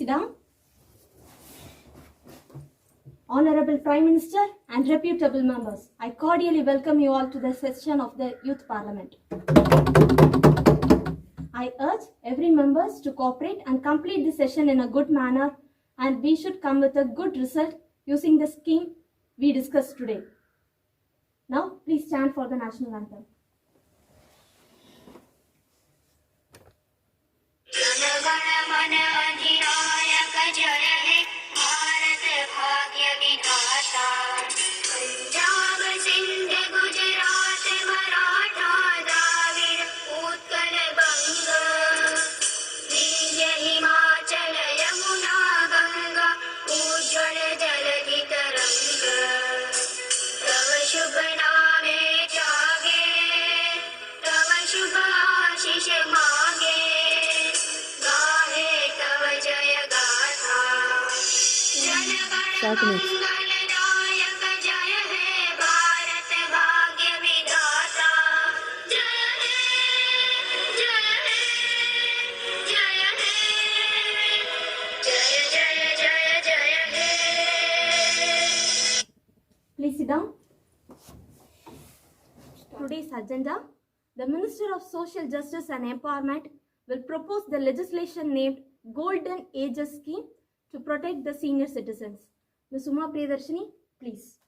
sit down. Honorable Prime Minister and reputable members, I cordially welcome you all to the session of the Youth Parliament. I urge every member to cooperate and complete the session in a good manner, and we should come with a good result using the scheme we discussed today. Now, please stand for the national anthem. Please sit down. Today's agenda: the Minister of Social Justice and Empowerment will propose the legislation named Golden Ages Scheme to protect the senior citizens. Ms. Priyaadarsini, please.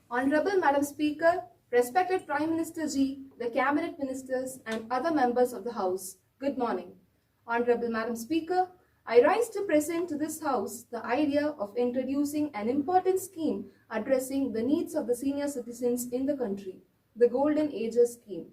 Honorable Madam Speaker, respected Prime Minister Ji, the Cabinet Ministers and other members of the House, good morning. Honorable Madam Speaker, I rise to present to this House the idea of introducing an important scheme addressing the needs of the senior citizens in the country, the Golden Ages Scheme.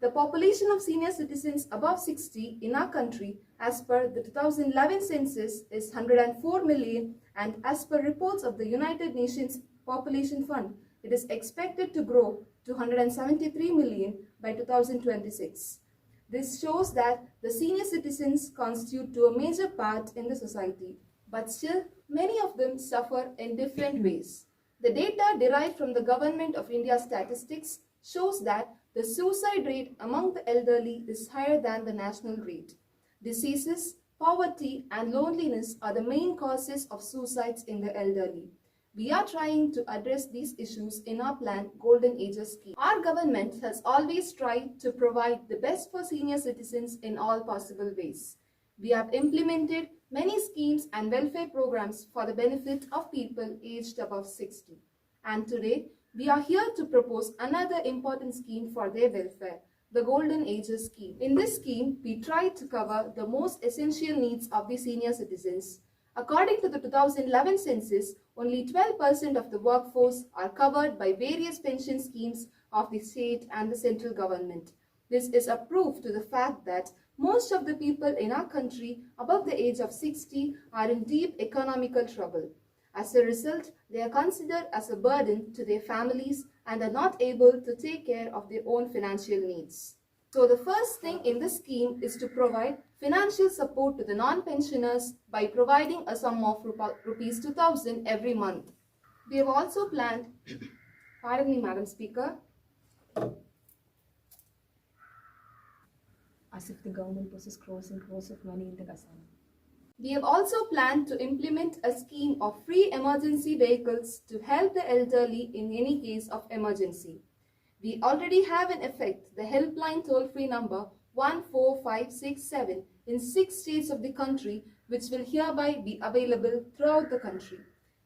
The population of senior citizens above 60 in our country, as per the 2011 census, is 104 million, and as per reports of the United Nations Population Fund, it is expected to grow to 173 million by 2026. This shows that the senior citizens constitute to a major part in the society, but still many of them suffer in different ways. The data derived from the Government of India statistics shows that the suicide rate among the elderly is higher than the national rate. Diseases, poverty and loneliness are the main causes of suicides in the elderly. We are trying to address these issues in our plan Golden Ages Scheme. Our government has always tried to provide the best for senior citizens in all possible ways. We have implemented many schemes and welfare programs for the benefit of people aged above 60. And today, we are here to propose another important scheme for their welfare, the Golden Ages Scheme. In this scheme, we try to cover the most essential needs of the senior citizens. According to the 2011 census, only 12% of the workforce are covered by various pension schemes of the state and the central government. This is a proof to the fact that most of the people in our country above the age of 60 are in deep economical trouble. As a result, they are considered as a burden to their families and are not able to take care of their own financial needs. So the first thing in this scheme is to provide financial support to the non-pensioners by providing a sum of rupees 2,000 every month. We have also planned, pardon me Madam Speaker, as if the government possesses crores and crores of money in the khazana. We have also planned to implement a scheme of free emergency vehicles to help the elderly in any case of emergency. We already have in effect the helpline toll-free number 14567 in 6 states of the country, which will hereby be available throughout the country.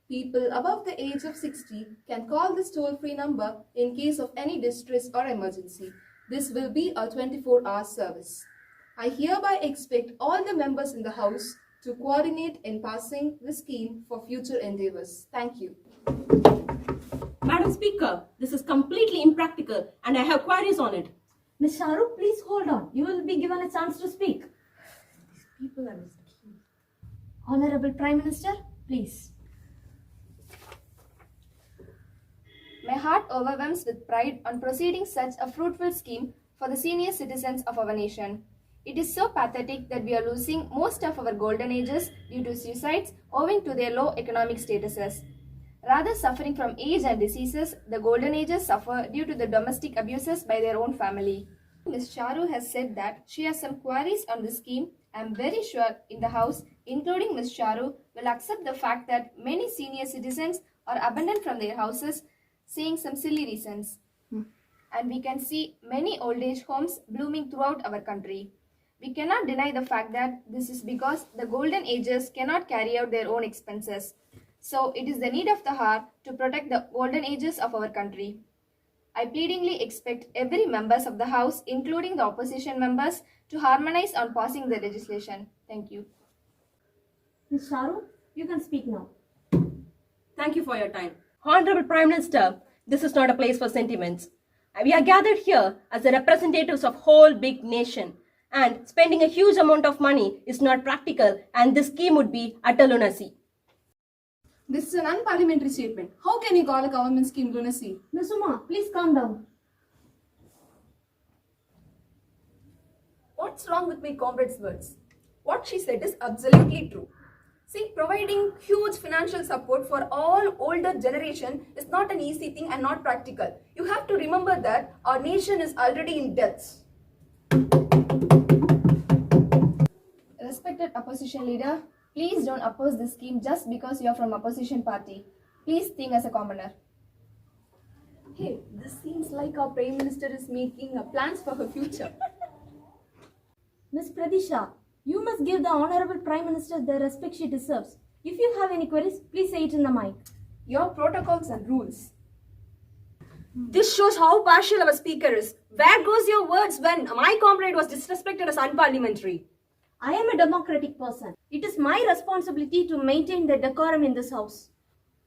People above the age of 60 can call this toll-free number in case of any distress or emergency. This will be a 24-hour service. I hereby expect all the members in the House to coordinate in passing the scheme for future endeavors. Thank you. Madam Speaker, this is completely impractical and I have queries on it. Ms. Shahrukh, please hold on. You will be given a chance to speak. These people are risky. Honorable Prime Minister, please. My heart overwhelms with pride on proceeding such a fruitful scheme for the senior citizens of our nation. It is so pathetic that we are losing most of our golden ages due to suicides owing to their low economic statuses. Rather suffering from age and diseases, the golden ages suffer due to the domestic abuses by their own family. Ms. Charu has said that she has some queries on this scheme I am very sure in the House, including Ms. Charu, will accept the fact that many senior citizens are abandoned from their houses, saying some silly reasons. And we can see many old age homes blooming throughout our country. We cannot deny the fact that this is because the golden ages cannot carry out their own expenses. So it is the need of the hour to protect the golden ages of our country. I pleadingly expect every members of the House, including the opposition members, to harmonize on passing the legislation. Thank you. Ms. Sharu, you can speak now. Thank you for your time. Honorable Prime Minister, this is not a place for sentiments. We are gathered here as the representatives of whole big nation, and spending a huge amount of money is not practical, and this scheme would be utter lunacy. This is an unparliamentary statement. How can you call a government scheme lunacy? Ms. Uma, please calm down. What's wrong with my comrade's words? What she said is absolutely true. See, providing huge financial support for all older generation is not an easy thing and not practical. You have to remember that our nation is already in debts. Respected opposition leader, please don't oppose this scheme just because you are from opposition party. Please think as a commoner. Hey, this seems like our Prime Minister is making plans for her future. Ms. Pradisha, you must give the Honorable Prime Minister the respect she deserves. If you have any queries, please say it in the mic. Your protocols and rules. This shows how partial our speaker is. Where goes your words when my comrade was disrespected as unparliamentary? I am a democratic person. It is my responsibility to maintain the decorum in this house.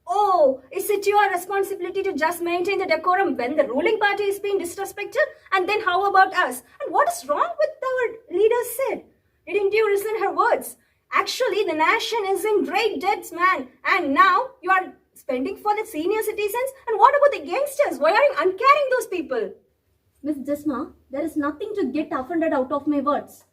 Oh, is it your responsibility to just maintain the decorum when the ruling party is being disrespected? And then how about us? And what is wrong with our leader said? Didn't you listen her words? Actually, the nation is in great debts, man. And now you are spending for the senior citizens. And what about the youngsters? Why are you uncaring those people? Miss Jisma, there is nothing to get offended out of my words.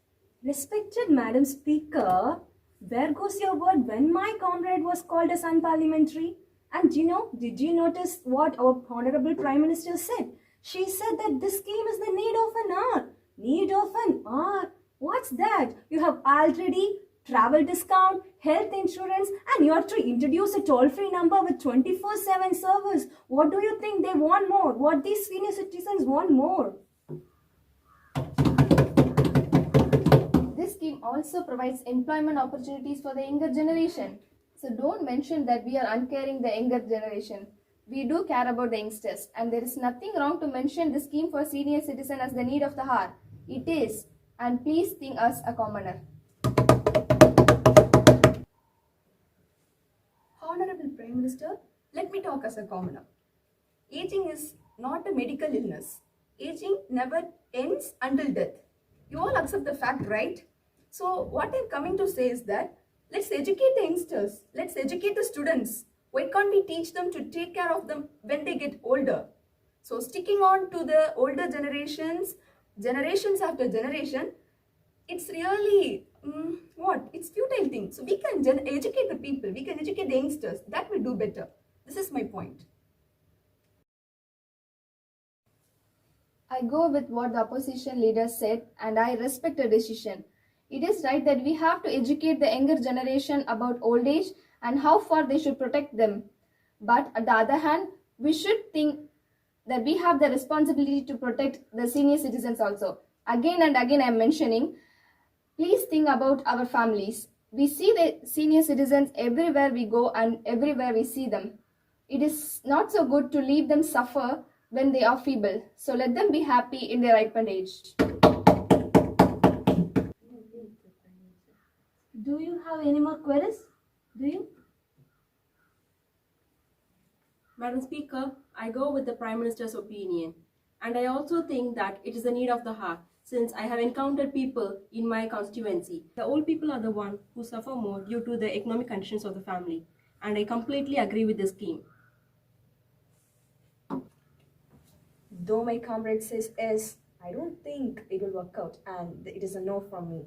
Respected Madam Speaker, where goes your word when my comrade was called as unparliamentary? And did you notice what our Honorable Prime Minister said? She said that this scheme is the need of an hour. Need of an hour? What's that? You have already travel discount, health insurance, and you are to introduce a toll-free number with 24/7 service. What do you think they want more? What these senior citizens want more? This scheme also provides employment opportunities for the younger generation. So don't mention that we are uncaring the younger generation. We do care about the youngsters, and there is nothing wrong to mention the scheme for senior citizen as the need of the hour. It is, and please think us a commoner. Honorable Prime Minister, let me talk as a commoner. Aging is not a medical illness. Aging never ends until death. You all accept the fact, right? So what I'm coming to say is that let's educate the youngsters. Let's educate the students. Why can't we teach them to take care of them when they get older? So sticking on to the older generations after generation, it's really, it's futile thing. So we can educate the people. We can educate the youngsters. That will do better. This is my point. I go with what the opposition leader said, and I respect the decision. It is right that we have to educate the younger generation about old age and how far they should protect them. But on the other hand, we should think that we have the responsibility to protect the senior citizens also. Again and again I am mentioning, please think about our families. We see the senior citizens everywhere we go and everywhere we see them. It is not so good to leave them suffer when they are feeble. So let them be happy in their ripened age. Do you have any more queries? Do you? Madam Speaker, I go with the Prime Minister's opinion. And I also think that it is the need of the hour, since I have encountered people in my constituency. The old people are the ones who suffer more due to the economic conditions of the family. And I completely agree with this scheme. Though my comrade says yes, I don't think it will work out, and it is a no from me.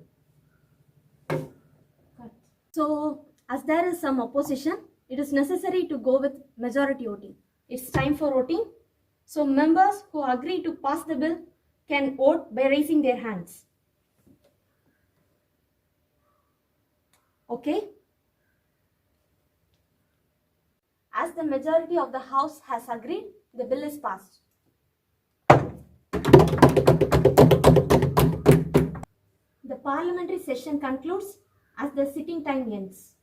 So, as there is some opposition, it is necessary to go with majority voting. It's time for voting. So, members who agree to pass the bill can vote by raising their hands. Okay? As the majority of the House has agreed, the bill is passed. The parliamentary session concludes as the sitting time ends.